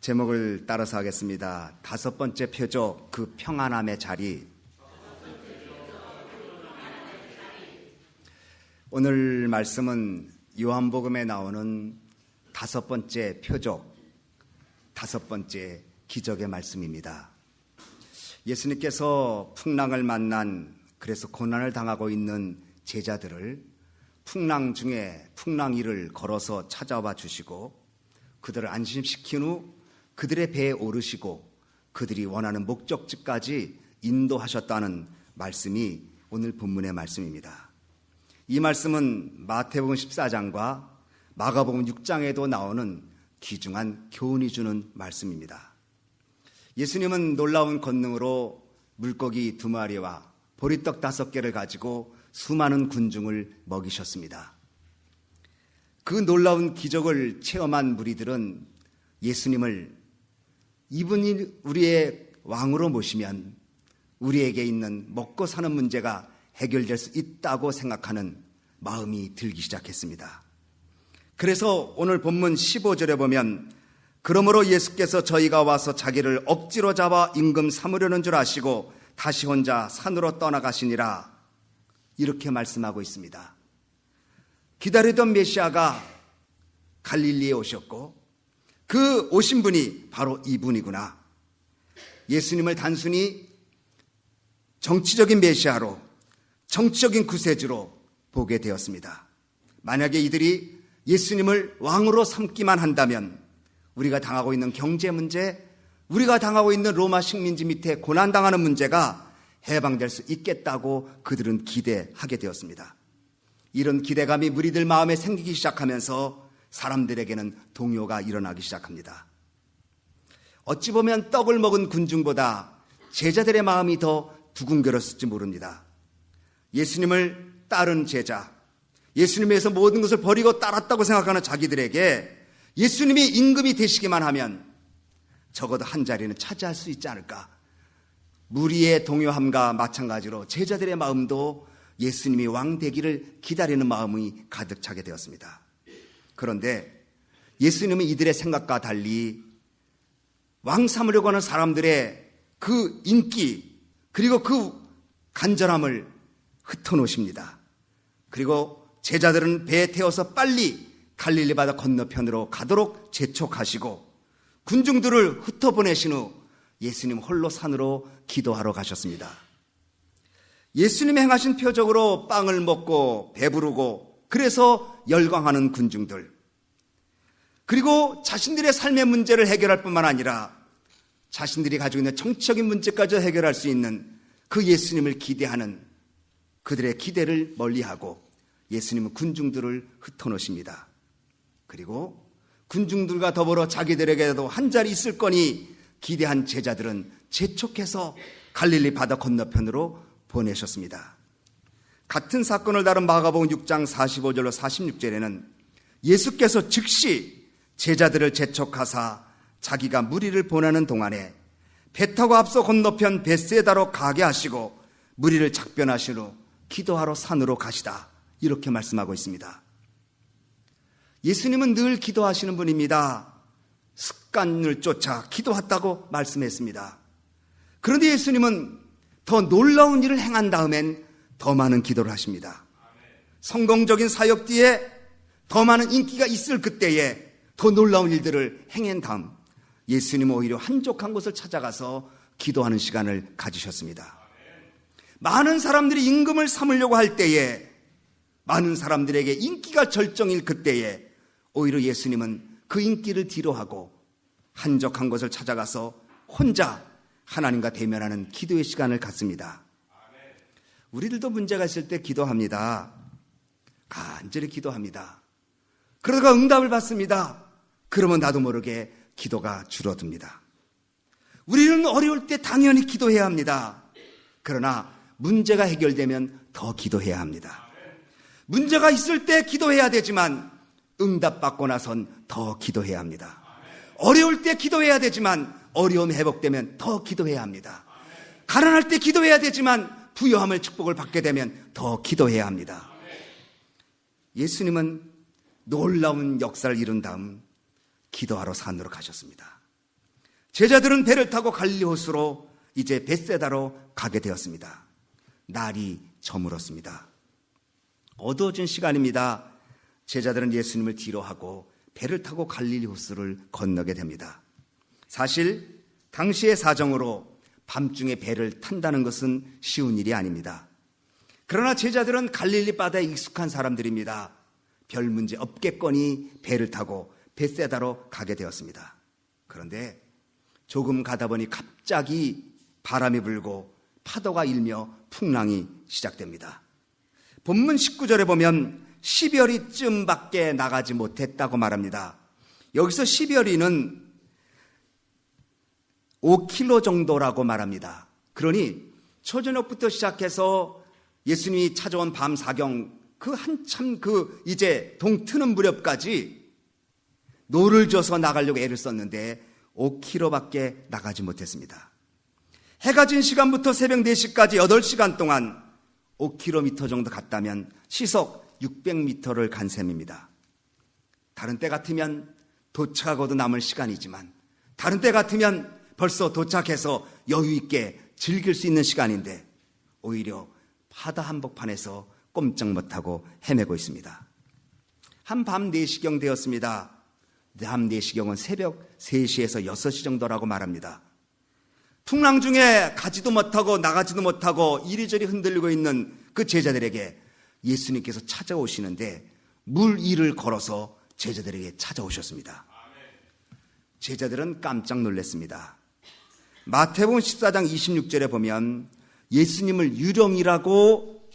제목을 따라서 하겠습니다. 다섯 번째 표적, 그 평안함의 자리. 오늘 말씀은 요한복음에 나오는 다섯 번째 표적, 다섯 번째 기적의 말씀입니다. 예수님께서 풍랑을 만난, 그래서 고난을 당하고 있는 제자들을 풍랑 중에 풍랑 위를 걸어서 찾아와 주시고 그들을 안심시킨 후 그들의 배에 오르시고 그들이 원하는 목적지까지 인도하셨다는 말씀이 오늘 본문의 말씀입니다. 이 말씀은 마태복음 14장과 마가복음 6장에도 나오는 귀중한 교훈이 주는 말씀입니다. 예수님은 놀라운 권능으로 물고기 2마리와 보리떡 5개를 가지고 수많은 군중을 먹이셨습니다. 그 놀라운 기적을 체험한 무리들은 예수님을 이분이 우리의 왕으로 모시면 우리에게 있는 먹고 사는 문제가 해결될 수 있다고 생각하는 마음이 들기 시작했습니다. 그래서 오늘 본문 15절에 보면 그러므로 예수께서 저희가 와서 자기를 억지로 잡아 임금 삼으려는 줄 아시고 다시 혼자 산으로 떠나가시니라, 이렇게 말씀하고 있습니다. 기다리던 메시아가 갈릴리에 오셨고 그 오신 분이 바로 이분이구나. 예수님을 단순히 정치적인 메시아로, 정치적인 구세주로 보게 되었습니다. 만약에 이들이 예수님을 왕으로 삼기만 한다면 우리가 당하고 있는 경제 문제, 우리가 당하고 있는 로마 식민지 밑에 고난당하는 문제가 해방될 수 있겠다고 그들은 기대하게 되었습니다. 이런 기대감이 무리들 마음에 생기기 시작하면서 사람들에게는 동요가 일어나기 시작합니다. 어찌 보면 떡을 먹은 군중보다 제자들의 마음이 더 두근거렸을지 모릅니다. 예수님을 따른 제자, 예수님에 의해서 모든 것을 버리고 따랐다고 생각하는 자기들에게 예수님이 임금이 되시기만 하면 적어도 한 자리는 차지할 수 있지 않을까. 무리의 동요함과 마찬가지로 제자들의 마음도 예수님이 왕 되기를 기다리는 마음이 가득 차게 되었습니다. 그런데 예수님은 이들의 생각과 달리 왕 삼으려고 하는 사람들의 그 인기, 그리고 그 간절함을 흩어놓으십니다. 그리고 제자들은 배에 태워서 빨리 갈릴리 바다 건너편으로 가도록 재촉하시고 군중들을 흩어보내신 후 예수님 홀로 산으로 기도하러 가셨습니다. 예수님이 행하신 표적으로 빵을 먹고 배부르고 그래서 열광하는 군중들, 그리고 자신들의 삶의 문제를 해결할 뿐만 아니라 자신들이 가지고 있는 정치적인 문제까지 해결할 수 있는 그 예수님을 기대하는 그들의 기대를 멀리하고 예수님은 군중들을 흩어놓으십니다. 그리고 군중들과 더불어 자기들에게도 한 자리 있을 거니 기대한 제자들은 재촉해서 갈릴리 바다 건너편으로 보내셨습니다. 같은 사건을 다룬 마가복음 6장 45절로 46절에는 예수께서 즉시 제자들을 재촉하사 자기가 무리를 보내는 동안에 배 타고 앞서 건너편 벳세다로 가게 하시고 무리를 작변하신 후 기도하러 산으로 가시다, 이렇게 말씀하고 있습니다. 예수님은 늘 기도하시는 분입니다. 습관을 쫓아 기도했다고 말씀했습니다. 그런데 예수님은 더 놀라운 일을 행한 다음엔 더 많은 기도를 하십니다. 성공적인 사역 뒤에 더 많은 인기가 있을 그때에 더 놀라운 일들을 행한 다음 예수님은 오히려 한적한 곳을 찾아가서 기도하는 시간을 가지셨습니다. 많은 사람들이 임금을 삼으려고 할 때에, 많은 사람들에게 인기가 절정일 그때에 오히려 예수님은 그 인기를 뒤로하고 한적한 곳을 찾아가서 혼자 하나님과 대면하는 기도의 시간을 갖습니다. 우리들도 문제가 있을 때 기도합니다. 간절히 기도합니다. 그러다가 응답을 받습니다. 그러면 나도 모르게 기도가 줄어듭니다. 우리는 어려울 때 당연히 기도해야 합니다. 그러나 문제가 해결되면 더 기도해야 합니다. 문제가 있을 때 기도해야 되지만 응답받고 나선 더 기도해야 합니다. 어려울 때 기도해야 되지만 어려움이 회복되면 더 기도해야 합니다. 가난할 때 기도해야 되지만 부유함을 축복을 받게 되면 더 기도해야 합니다. 예수님은 놀라운 역사를 이룬 다음 기도하러 산으로 가셨습니다. 제자들은 배를 타고 갈릴리 호수로 이제 벳세다로 가게 되었습니다. 날이 저물었습니다. 어두워진 시간입니다. 제자들은 예수님을 뒤로 하고 배를 타고 갈릴리 호수를 건너게 됩니다. 사실 당시의 사정으로 밤중에 배를 탄다는 것은 쉬운 일이 아닙니다. 그러나 제자들은 갈릴리 바다에 익숙한 사람들입니다. 별 문제 없겠거니 배를 타고 벳세다로 가게 되었습니다. 그런데 조금 가다 보니 갑자기 바람이 불고 파도가 일며 풍랑이 시작됩니다. 본문 19절에 보면 10여리쯤밖에 나가지 못했다고 말합니다. 여기서 10여리는 5km 정도라고 말합니다. 그러니 초저녁부터 시작해서 예수님이 찾아온 밤 사경 한참 이제 동 트는 무렵까지 노를 져서 나가려고 애를 썼는데 5km밖에 나가지 못했습니다. 해가 진 시간부터 새벽 4시까지 8시간 동안 5km 정도 갔다면 시속 600m를 간 셈입니다. 다른 때 같으면 도착하고도 남을 시간이지만 다른 때 같으면 벌써 도착해서 여유 있게 즐길 수 있는 시간인데 오히려 바다 한복판에서 꼼짝 못하고 헤매고 있습니다. 한밤 4시경 되었습니다. 밤 4시경은 새벽 3시에서 6시 정도라고 말합니다. 풍랑 중에 가지도 못하고 나가지도 못하고 이리저리 흔들리고 있는 그 제자들에게 예수님께서 찾아오시는데 물 위를 걸어서 제자들에게 찾아오셨습니다. 제자들은 깜짝 놀랐습니다. 마태복음 14장 26절에 보면 예수님을 유령이라고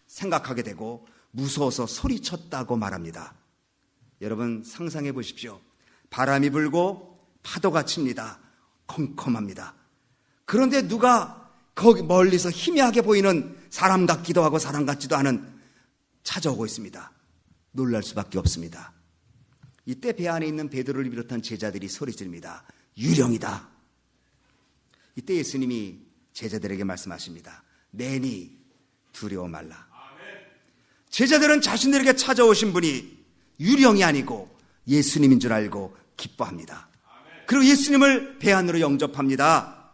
생각하게 되고 무서워서 소리쳤다고 말합니다. 여러분 상상해 보십시오. 바람이 불고 파도가 칩니다. 컴컴합니다. 그런데 누가 거기 멀리서 희미하게 보이는 사람 같기도 하고 사람 같지도 않은 찾아오고 있습니다. 놀랄 수밖에 없습니다. 이때 배 안에 있는 베드로를 비롯한 제자들이 소리지릅니다. 유령이다. 이때 예수님이 제자들에게 말씀하십니다. 내니 두려워 말라. 제자들은 자신들에게 찾아오신 분이 유령이 아니고 예수님인 줄 알고 기뻐합니다. 그리고 예수님을 배 안으로 영접합니다.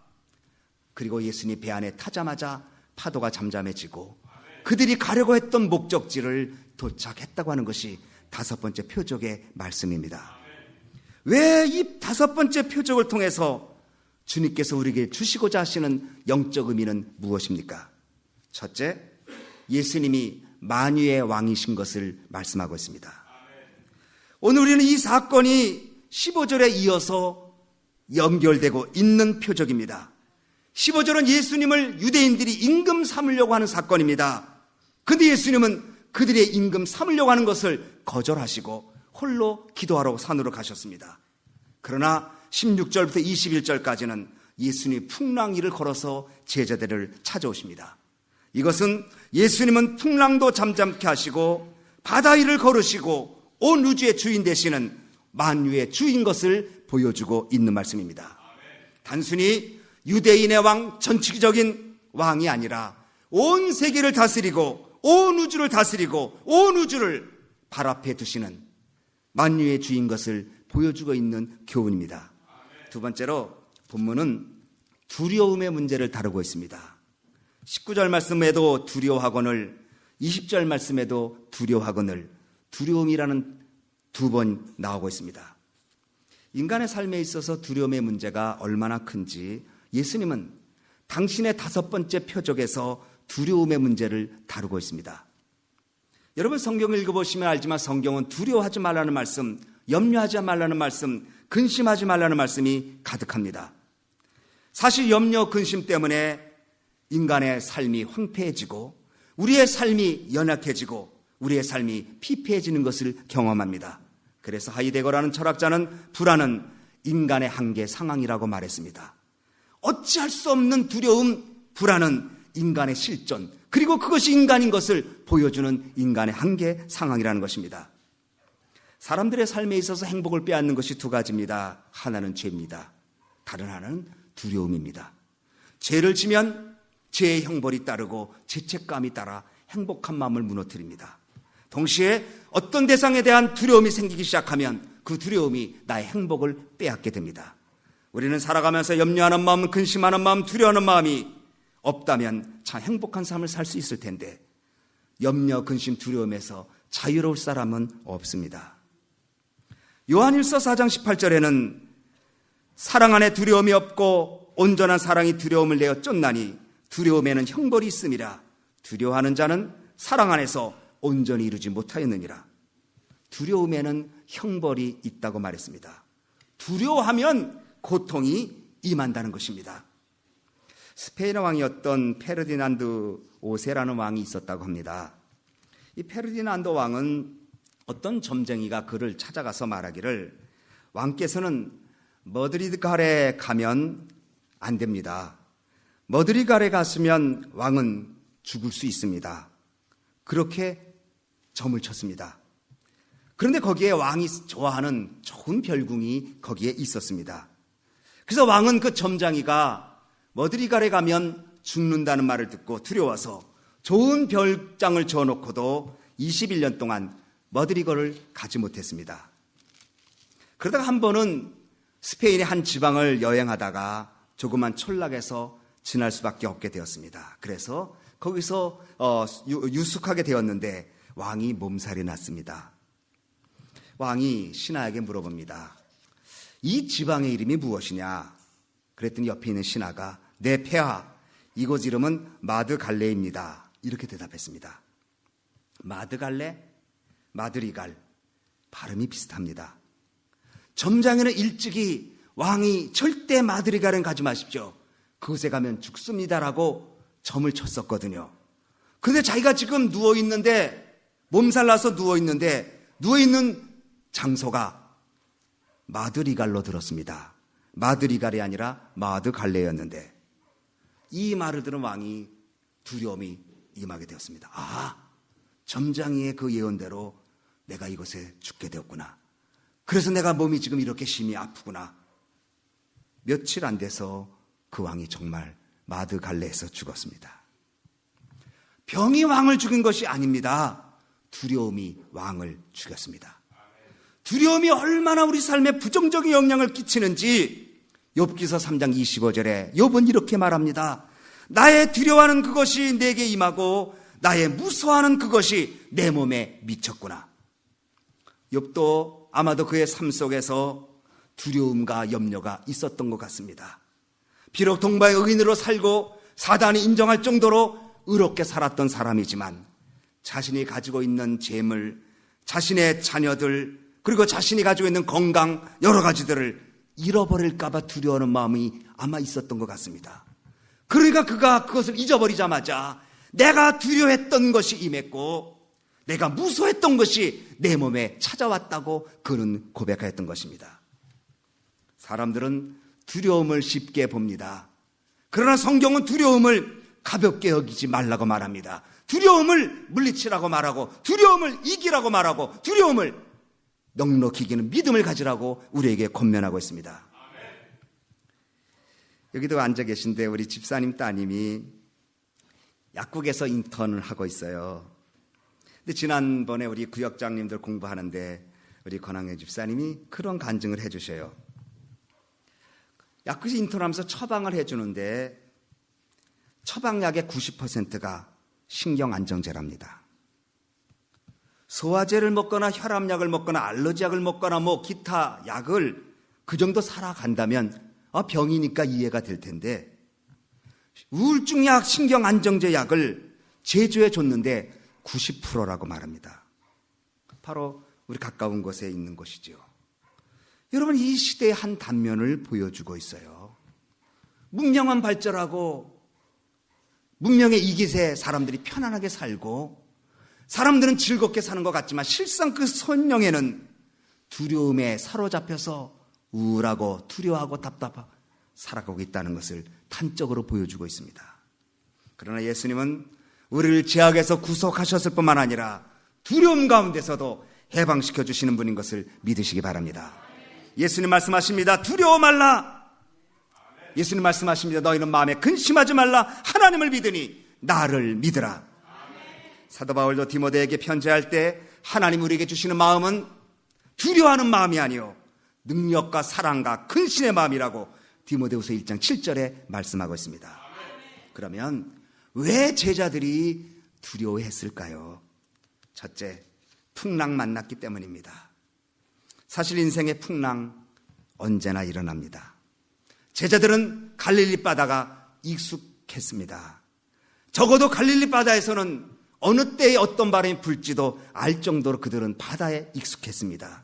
그리고 예수님이 배 안에 타자마자 파도가 잠잠해지고 그들이 가려고 했던 목적지를 도착했다고 하는 것이 5번째 표적의 말씀입니다. 왜 이 5번째 표적을 통해서 주님께서 우리에게 주시고자 하시는 영적 의미는 무엇입니까? 첫째, 예수님이 만유의 왕이신 것을 말씀하고 있습니다. 오늘 우리는 이 사건이 15절에 이어서 연결되고 있는 표적입니다. 15절은 예수님을 유대인들이 임금 삼으려고 하는 사건입니다. 그런데 예수님은 그들의 임금 삼으려고 하는 것을 거절하시고 홀로 기도하러 산으로 가셨습니다. 그러나 16절부터 21절까지는 예수님이 풍랑 위를 걸어서 제자들을 찾아오십니다. 이것은 예수님은 풍랑도 잠잠케 하시고 바다 위를 걸으시고 온 우주의 주인 되시는 만유의 주인 것을 보여주고 있는 말씀입니다. 단순히 유대인의 왕, 전치기적인 왕이 아니라 온 세계를 다스리고 온 우주를 다스리고 온 우주를 발 앞에 두시는 만유의 주인 것을 보여주고 있는 교훈입니다. 두 번째로 본문은 두려움의 문제를 다루고 있습니다. 19절 말씀에도 두려워하거늘 20절 말씀에도 두려워하거늘 두려움이라는 2번 나오고 있습니다. 인간의 삶에 있어서 두려움의 문제가 얼마나 큰지 예수님은 당신의 5번째 표적에서 두려움의 문제를 다루고 있습니다. 여러분 성경을 읽어보시면 알지만 성경은 두려워하지 말라는 말씀, 염려하지 말라는 말씀, 근심하지 말라는 말씀이 가득합니다. 사실 염려, 근심 때문에 인간의 삶이 황폐해지고 우리의 삶이 연약해지고 우리의 삶이 피폐해지는 것을 경험합니다. 그래서 하이데거라는 철학자는 불안은 인간의 한계 상황이라고 말했습니다. 어찌할 수 없는 두려움, 불안은 인간의 실존, 그리고 그것이 인간인 것을 보여주는 인간의 한계 상황이라는 것입니다. 사람들의 삶에 있어서 행복을 빼앗는 것이 2가지입니다. 하나는 죄입니다. 다른 하나는 두려움입니다. 죄를 지면 죄의 형벌이 따르고 죄책감이 따라 행복한 마음을 무너뜨립니다. 동시에 어떤 대상에 대한 두려움이 생기기 시작하면 그 두려움이 나의 행복을 빼앗게 됩니다. 우리는 살아가면서 염려하는 마음, 근심하는 마음, 두려워하는 마음이 없다면 참 행복한 삶을 살 수 있을 텐데 염려, 근심, 두려움에서 자유로울 사람은 없습니다. 요한일서 4장 18절에는 사랑 안에 두려움이 없고 온전한 사랑이 두려움을 내어 쫓나니 두려움에는 형벌이 있음이라. 두려워하는 자는 사랑 안에서 온전히 이루지 못하였느니라. 두려움에는 형벌이 있다고 말했습니다. 두려워하면 고통이 임한다는 것입니다. 스페인 왕이었던 페르디난드 5세라는 왕이 있었다고 합니다. 이 페르디난드 왕은 어떤 점쟁이가 그를 찾아가서 말하기를 왕께서는 머드리갈에 가면 안 됩니다. 머드리갈에 갔으면 왕은 죽을 수 있습니다. 그렇게 점을 쳤습니다. 그런데 거기에 왕이 좋아하는 좋은 별궁이 거기에 있었습니다. 그래서 왕은 그 점장이가 머드리갈에 가면 죽는다는 말을 듣고 두려워서 좋은 별장을 지어놓고도 21년 동안 머드리갈을 가지 못했습니다. 그러다가 한 번은 스페인의 한 지방을 여행하다가 조그만 촌락에서 지날 수밖에 없게 되었습니다. 그래서 거기서 유숙하게 되었는데 왕이 몸살이 났습니다. 왕이 신하에게 물어봅니다. 이 지방의 이름이 무엇이냐? 그랬더니 옆에 있는 신하가 내 폐하, 이곳 이름은 마드갈레입니다. 이렇게 대답했습니다. 마드갈레, 마드리갈, 발음이 비슷합니다. 점장에는 일찍이 왕이 절대 마드리갈은 가지 마십시오. 그곳에 가면 죽습니다라고 점을 쳤었거든요. 그런데 자기가 지금 누워있는데, 몸살나서 누워있는데, 누워있는 장소가 마드리갈로 들었습니다. 마드리갈이 아니라 마드갈레였는데 이 말을 들은 왕이 두려움이 임하게 되었습니다. 아, 점장이의 그 예언대로 내가 이곳에 죽게 되었구나. 그래서 내가 몸이 지금 이렇게 심히 아프구나. 며칠 안 돼서 그 왕이 정말 마드갈레에서 죽었습니다. 병이 왕을 죽인 것이 아닙니다. 두려움이 왕을 죽였습니다. 두려움이 얼마나 우리 삶에 부정적인 영향을 끼치는지 욥기서 3장 25절에 욥은 이렇게 말합니다. 나의 두려워하는 그것이 내게 임하고 나의 무서워하는 그것이 내 몸에 미쳤구나. 욥도 아마도 그의 삶 속에서 두려움과 염려가 있었던 것 같습니다. 비록 동방의 의인으로 살고 사단이 인정할 정도로 의롭게 살았던 사람이지만 자신이 가지고 있는 재물, 자신의 자녀들, 그리고 자신이 가지고 있는 건강 여러 가지들을 잃어버릴까 봐 두려워하는 마음이 아마 있었던 것 같습니다. 그러니까 그가 그것을 잊어버리자마자 내가 두려워했던 것이 임했고 내가 무서워했던 것이 내 몸에 찾아왔다고 그는 고백하였던 것입니다. 사람들은 두려움을 쉽게 봅니다. 그러나 성경은 두려움을 가볍게 여기지 말라고 말합니다. 두려움을 물리치라고 말하고 두려움을 이기라고 말하고 두려움을 넉넉히 이기는 믿음을 가지라고 우리에게 권면하고 있습니다. 여기도 앉아 계신데 우리 집사님 따님이 약국에서 인턴을 하고 있어요. 근데 지난번에 우리 구역장님들 공부하는데 우리 권항현 집사님이 그런 간증을 해주셔요. 약국에서 인턴하면서 처방을 해주는데 처방약의 90%가 신경안정제랍니다. 소화제를 먹거나 혈압약을 먹거나 알러지약을 먹거나 기타 약을 그 정도 살아간다면 병이니까 이해가 될 텐데 우울증약, 신경안정제 약을 제조해 줬는데 90%라고 말합니다. 바로 우리 가까운 곳에 있는 것이죠. 여러분, 이 시대의 한 단면을 보여주고 있어요. 문명은 발전하고 문명의 이 기세에 사람들이 편안하게 살고 사람들은 즐겁게 사는 것 같지만 실상 그 선영에는 두려움에 사로잡혀서 우울하고 두려워하고 답답하고 살아가고 있다는 것을 단적으로 보여주고 있습니다. 그러나 예수님은 우리를 죄악에서 구속하셨을 뿐만 아니라 두려움 가운데서도 해방시켜 주시는 분인 것을 믿으시기 바랍니다. 예수님 말씀하십니다. 두려워 말라. 예수님 말씀하십니다. 너희는 마음에 근심하지 말라. 하나님을 믿으니 나를 믿으라. 사도 바울도 디모데에게 편지할 때 하나님 우리에게 주시는 마음은 두려워하는 마음이 아니요 능력과 사랑과 근신의 마음이라고 디모데후서 1장 7절에 말씀하고 있습니다. 그러면 왜 제자들이 두려워했을까요? 첫째, 풍랑 만났기 때문입니다. 사실 인생의 풍랑 언제나 일어납니다. 제자들은 갈릴리 바다가 익숙했습니다. 적어도 갈릴리 바다에서는 어느 때에 어떤 바람이 불지도 알 정도로 그들은 바다에 익숙했습니다.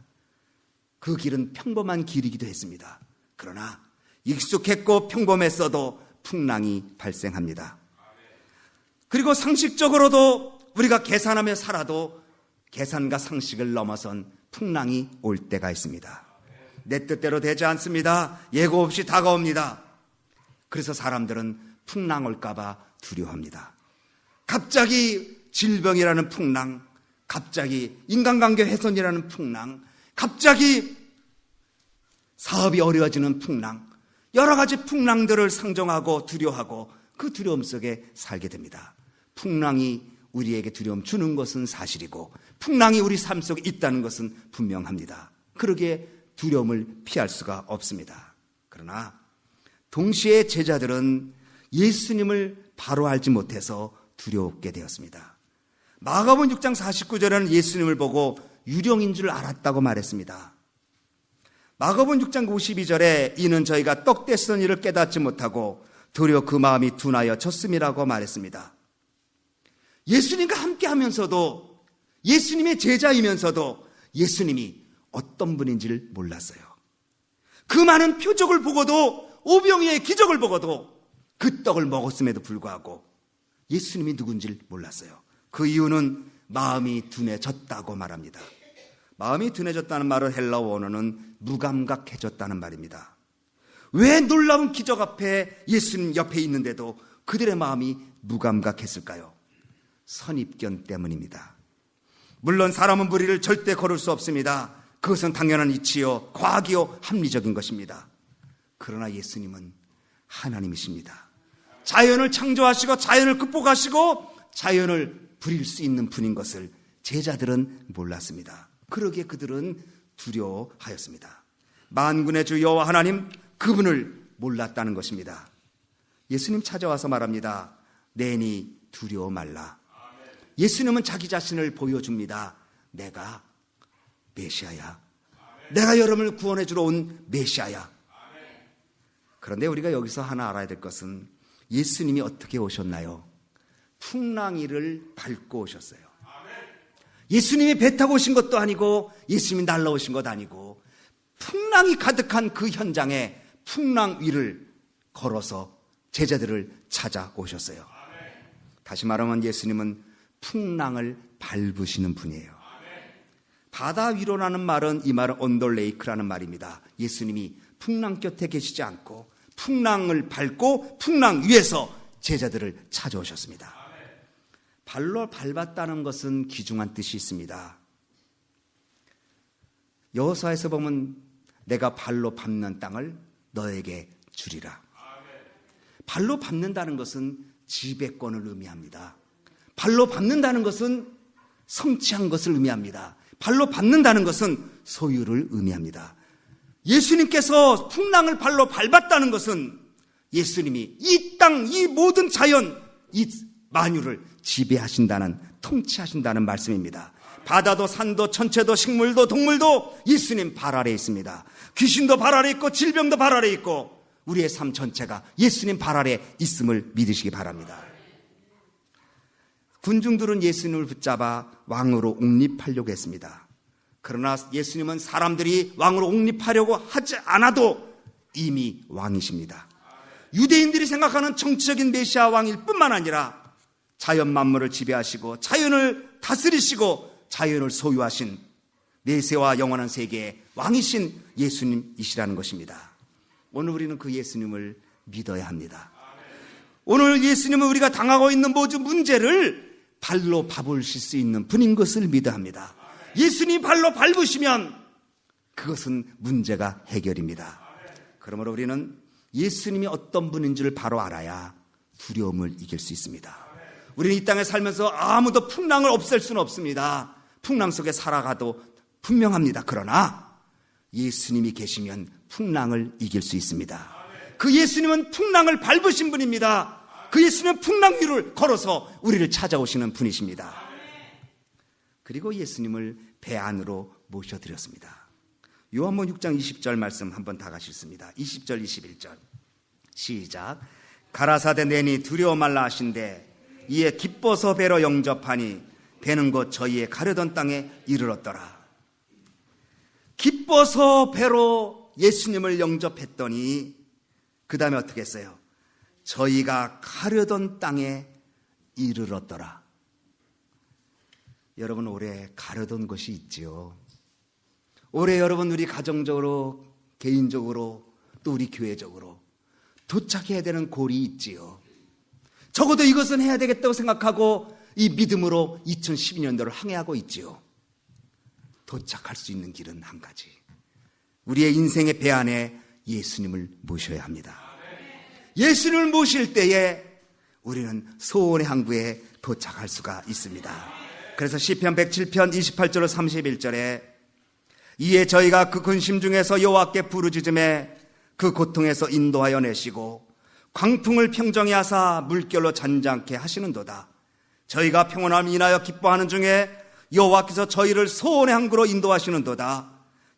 그 길은 평범한 길이기도 했습니다. 그러나 익숙했고 평범했어도 풍랑이 발생합니다. 그리고 상식적으로도 우리가 계산하며 살아도 계산과 상식을 넘어선 풍랑이 올 때가 있습니다. 내 뜻대로 되지 않습니다. 예고 없이 다가옵니다. 그래서 사람들은 풍랑 올까 봐 두려워합니다. 갑자기 질병이라는 풍랑, 갑자기 인간관계 훼손이라는 풍랑, 갑자기 사업이 어려워지는 풍랑, 여러 가지 풍랑들을 상정하고 두려워하고 그 두려움 속에 살게 됩니다. 풍랑이 우리에게 두려움 주는 것은 사실이고 풍랑이 우리 삶 속에 있다는 것은 분명합니다. 그러기에 두려움을 피할 수가 없습니다. 그러나 동시에 제자들은 예수님을 바로 알지 못해서 두려웠게 되었습니다. 마가복음 6장 49절에는 예수님을 보고 유령인 줄 알았다고 말했습니다. 마가복음 6장 52절에 이는 저희가 떡 떼쓰는 일을 깨닫지 못하고 도리어 그 마음이 둔하여 졌음이라고 말했습니다. 예수님과 함께 하면서도 예수님의 제자이면서도 예수님이 어떤 분인지를 몰랐어요. 그 많은 표적을 보고도 오병이의 기적을 보고도 그 떡을 먹었음에도 불구하고 예수님이 누군지를 몰랐어요. 그 이유는 마음이 둔해졌다고 말합니다. 마음이 둔해졌다는 말은 헬라어 원어는 무감각해졌다는 말입니다. 왜 놀라운 기적 앞에 예수님 옆에 있는데도 그들의 마음이 무감각했을까요? 선입견 때문입니다. 물론 사람은 무리를 절대 거를 수 없습니다. 그것은 당연한 이치요, 과학이요, 합리적인 것입니다. 그러나 예수님은 하나님이십니다. 자연을 창조하시고 자연을 극복하시고 자연을 부릴 수 있는 분인 것을 제자들은 몰랐습니다. 그러기에 그들은 두려워하였습니다. 만군의 주 여호와 하나님, 그분을 몰랐다는 것입니다. 예수님 찾아와서 말합니다. 내니 두려워 말라. 예수님은 자기 자신을 보여줍니다. 내가 메시아야. 내가 여러분을 구원해 주러 온 메시아야. 그런데 우리가 여기서 하나 알아야 될 것은 예수님이 어떻게 오셨나요? 풍랑이를 밟고 오셨어요. 예수님이 배 타고 오신 것도 아니고 예수님이 날라오신 것도 아니고 풍랑이 가득한 그 현장에 풍랑 위를 걸어서 제자들을 찾아오셨어요. 다시 말하면 예수님은 풍랑을 밟으시는 분이에요. 바다 위로라는 말은 이 말은 온돌레이크라는 말입니다. 예수님이 풍랑 곁에 계시지 않고 풍랑을 밟고 풍랑 위에서 제자들을 찾아오셨습니다. 발로 밟았다는 것은 귀중한 뜻이 있습니다. 여호수아에서 보면 내가 발로 밟는 땅을 너에게 주리라. 발로 밟는다는 것은 지배권을 의미합니다. 발로 밟는다는 것은 성취한 것을 의미합니다. 발로 밟는다는 것은 소유를 의미합니다. 예수님께서 풍랑을 발로 밟았다는 것은 예수님이 이 땅, 이 모든 자연, 이 만유를 지배하신다는, 통치하신다는 말씀입니다. 바다도 산도 천체도 식물도 동물도 예수님 발 아래에 있습니다. 귀신도 발 아래에 있고 질병도 발 아래에 있고 우리의 삶 전체가 예수님 발 아래에 있음을 믿으시기 바랍니다. 군중들은 예수님을 붙잡아 왕으로 옹립하려고 했습니다. 그러나 예수님은 사람들이 왕으로 옹립하려고 하지 않아도 이미 왕이십니다. 유대인들이 생각하는 정치적인 메시아 왕일 뿐만 아니라 자연 만물을 지배하시고 자연을 다스리시고 자연을 소유하신 내세와 영원한 세계의 왕이신 예수님이시라는 것입니다. 오늘 우리는 그 예수님을 믿어야 합니다. 오늘 예수님은 우리가 당하고 있는 모든 문제를 발로 밟으실 수 있는 분인 것을 믿어야 합니다. 예수님 발로 밟으시면 그것은 문제가 해결입니다. 그러므로 우리는 예수님이 어떤 분인지를 바로 알아야 두려움을 이길 수 있습니다. 우리는 이 땅에 살면서 아무도 풍랑을 없앨 수는 없습니다. 풍랑 속에 살아가도 분명합니다. 그러나 예수님이 계시면 풍랑을 이길 수 있습니다. 그 예수님은 풍랑을 밟으신 분입니다. 그 예수님은 풍랑 위를 걸어서 우리를 찾아오시는 분이십니다. 그리고 예수님을 배 안으로 모셔드렸습니다. 요한복음 6장 20절 말씀 한번 다 같이 읽습니다. 20절 21절 시작. 가라사대 내니 두려워 말라 하신대 이에 기뻐서 배로 영접하니 배는 곧 저희의 가려던 땅에 이르렀더라. 기뻐서 배로 예수님을 영접했더니 그 다음에 어떻게 했어요? 저희가 가려던 땅에 이르렀더라. 여러분, 올해 가려던 것이 있지요. 올해 여러분, 우리 가정적으로, 개인적으로, 또 우리 교회적으로 도착해야 되는 골이 있지요. 적어도 이것은 해야 되겠다고 생각하고 이 믿음으로 2012년도를 항해하고 있지요. 도착할 수 있는 길은 한 가지. 우리의 인생의 배 안에 예수님을 모셔야 합니다. 예수님을 모실 때에 우리는 소원의 항구에 도착할 수가 있습니다. 그래서 시편 107편 28절로 31절에 이에 저희가 그 근심 중에서 여호와께 부르짖음에 그 고통에서 인도하여 내시고 광풍을 평정히 하사 물결로 잔잔케 하시는도다. 저희가 평온함을 인하여 기뻐하는 중에 여호와께서 저희를 소원의 항구로 인도하시는도다.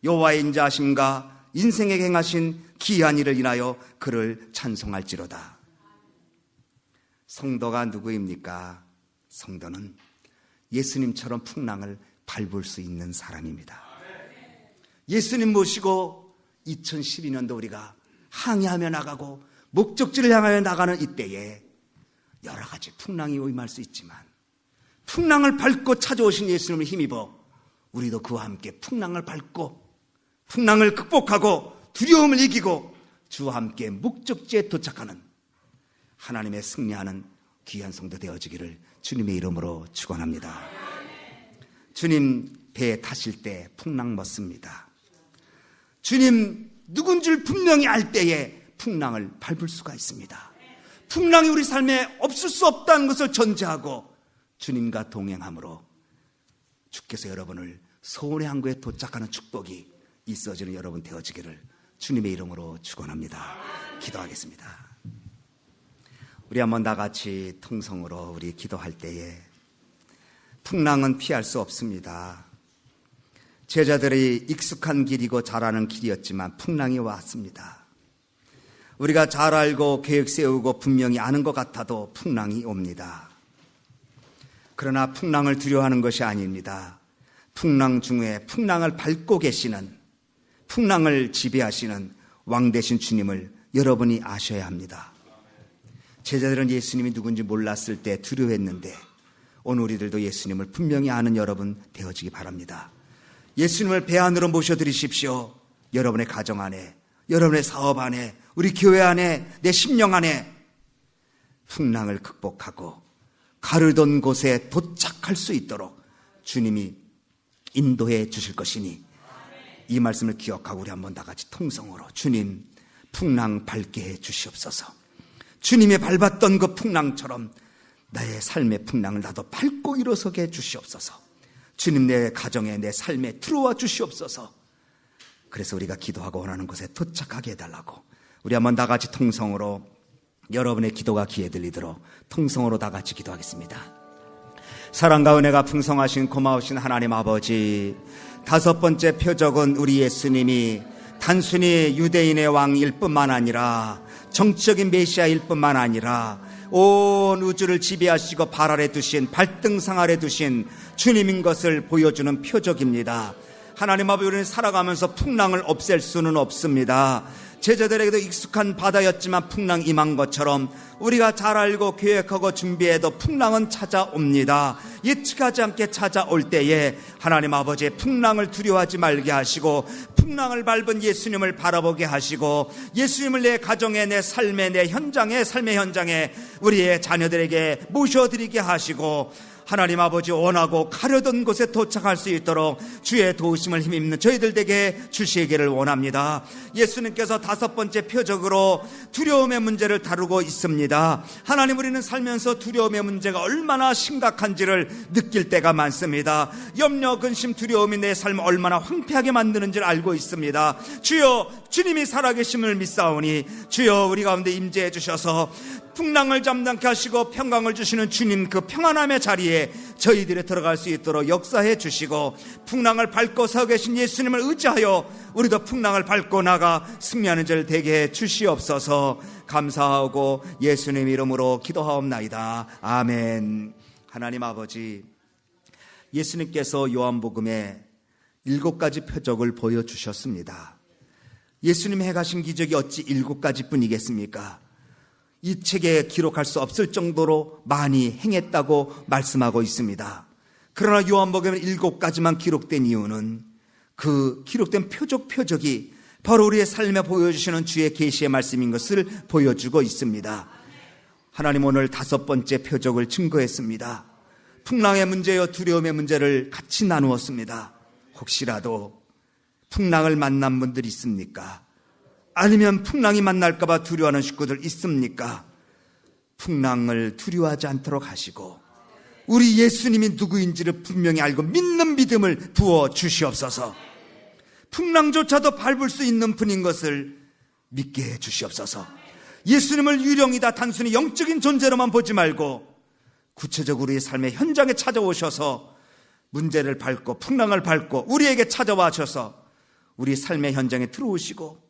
여호와의 인자하심과 인생에게 행하신 기이한 일을 인하여 그를 찬송할지로다. 성도가 누구입니까? 성도는 예수님처럼 풍랑을 밟을 수 있는 사람입니다. 예수님 모시고 2012년도 우리가 항해하며 나가고 목적지를 향하여 나가는 이때에 여러 가지 풍랑이 임할 수 있지만 풍랑을 밟고 찾아오신 예수님을 힘입어 우리도 그와 함께 풍랑을 밟고 풍랑을 극복하고 두려움을 이기고 주와 함께 목적지에 도착하는 하나님의 승리하는 귀한 성도 되어지기를 주님의 이름으로 축원합니다. 주님 배에 타실 때 풍랑 멋습니다. 주님 누군 줄 분명히 알 때에 풍랑을 밟을 수가 있습니다. 풍랑이 우리 삶에 없을 수 없다는 것을 전제하고 주님과 동행함으로 주께서 여러분을 소원의 항구에 도착하는 축복이 있어지는 여러분 되어지기를 주님의 이름으로 축원합니다. 기도하겠습니다. 우리 한번 다 같이 통성으로 우리 기도할 때에 풍랑은 피할 수 없습니다. 제자들이 익숙한 길이고 잘 아는 길이었지만 풍랑이 왔습니다. 우리가 잘 알고 계획 세우고 분명히 아는 것 같아도 풍랑이 옵니다. 그러나 풍랑을 두려워하는 것이 아닙니다. 풍랑 중에 풍랑을 밟고 계시는, 풍랑을 지배하시는 왕 되신 주님을 여러분이 아셔야 합니다. 제자들은 예수님이 누군지 몰랐을 때 두려워했는데 오늘 우리들도 예수님을 분명히 아는 여러분 되어지기 바랍니다. 예수님을 배 안으로 모셔드리십시오. 여러분의 가정 안에, 여러분의 사업 안에, 우리 교회 안에, 내 심령 안에 풍랑을 극복하고 가르던 곳에 도착할 수 있도록 주님이 인도해 주실 것이니 이 말씀을 기억하고 우리 한번 다 같이 통성으로 주님 풍랑 밟게 해 주시옵소서. 주님이 밟았던 그 풍랑처럼 나의 삶의 풍랑을 나도 밟고 일어서게 해 주시옵소서. 주님 내 가정에 내 삶에 들어와 주시옵소서. 그래서 우리가 기도하고 원하는 곳에 도착하게 해달라고 우리 한번 다 같이 통성으로 여러분의 기도가 귀에 들리도록 통성으로 다 같이 기도하겠습니다. 사랑과 은혜가 풍성하신 고마우신 하나님 아버지, 다섯 번째 표적은 우리 예수님이 단순히 유대인의 왕일 뿐만 아니라 정치적인 메시아일 뿐만 아니라 온 우주를 지배하시고 발 아래 두신, 발등상 아래 두신 주님인 것을 보여주는 표적입니다. 하나님 아버지, 우리는 살아가면서 풍랑을 없앨 수는 없습니다. 제자들에게도 익숙한 바다였지만 풍랑 임한 것처럼 우리가 잘 알고 계획하고 준비해도 풍랑은 찾아옵니다. 예측하지 않게 찾아올 때에 하나님 아버지의 풍랑을 두려워하지 말게 하시고 풍랑을 밟은 예수님을 바라보게 하시고 예수님을 내 가정에, 내 삶에, 내 현장에, 삶의 현장에 우리의 자녀들에게 모셔드리게 하시고 하나님 아버지, 원하고 가려던 곳에 도착할 수 있도록 주의 도우심을 힘입는 저희들에게 주시기를 원합니다. 예수님께서 다섯 번째 표적으로 두려움의 문제를 다루고 있습니다. 하나님, 우리는 살면서 두려움의 문제가 얼마나 심각한지를 느낄 때가 많습니다. 염려, 근심, 두려움이 내 삶을 얼마나 황폐하게 만드는지를 알고 있습니다. 주여, 주님이 살아계심을 믿사오니 주여 우리 가운데 임재해 주셔서 풍랑을 잠잠케 하시고 평강을 주시는 주님 그 평안함의 자리에 저희들이 들어갈 수 있도록 역사해 주시고, 풍랑을 밟고 서 계신 예수님을 의지하여 우리도 풍랑을 밟고 나가 승리하는 절 되게 해 주시옵소서. 감사하고 예수님 이름으로 기도하옵나이다. 아멘. 하나님 아버지, 예수님께서 요한복음에 7가지 표적을 보여주셨습니다. 예수님 행하신 기적이 어찌 7가지 뿐이겠습니까? 이 책에 기록할 수 없을 정도로 많이 행했다고 말씀하고 있습니다. 그러나 요한복음에 7가지만 기록된 이유는 그 기록된 표적이 바로 우리의 삶에 보여주시는 주의 계시의 말씀인 것을 보여주고 있습니다. 하나님, 오늘 5번째 표적을 증거했습니다. 풍랑의 문제와 두려움의 문제를 같이 나누었습니다. 혹시라도 풍랑을 만난 분들 있습니까? 아니면 풍랑이 만날까봐 두려워하는 식구들 있습니까? 풍랑을 두려워하지 않도록 하시고 우리 예수님이 누구인지를 분명히 알고 믿는 믿음을 부어 주시옵소서. 풍랑조차도 밟을 수 있는 분인 것을 믿게 해 주시옵소서. 예수님을 유령이다 단순히 영적인 존재로만 보지 말고 구체적으로 우리의 삶의 현장에 찾아오셔서 문제를 밟고 풍랑을 밟고 우리에게 찾아와 주셔서 우리 삶의 현장에 들어오시고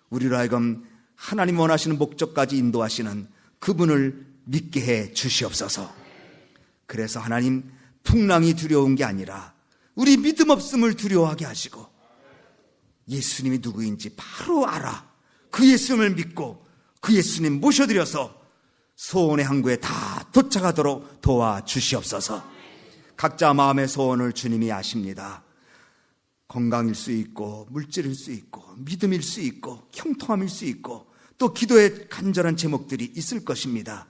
우리로 하여금 하나님 원하시는 목적까지 인도하시는 그분을 믿게 해 주시옵소서. 그래서 하나님, 풍랑이 두려운 게 아니라 우리 믿음 없음을 두려워하게 하시고 예수님이 누구인지 바로 알아 그 예수님을 믿고 그 예수님 모셔드려서 소원의 항구에 다 도착하도록 도와주시옵소서. 각자 마음의 소원을 주님이 아십니다. 건강일 수 있고 물질일 수 있고 믿음일 수 있고 형통함일 수 있고 또 기도의 간절한 제목들이 있을 것입니다.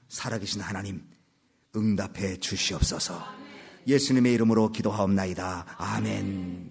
살아계신 하나님, 응답해 주시옵소서. 예수님의 이름으로 기도하옵나이다. 아멘.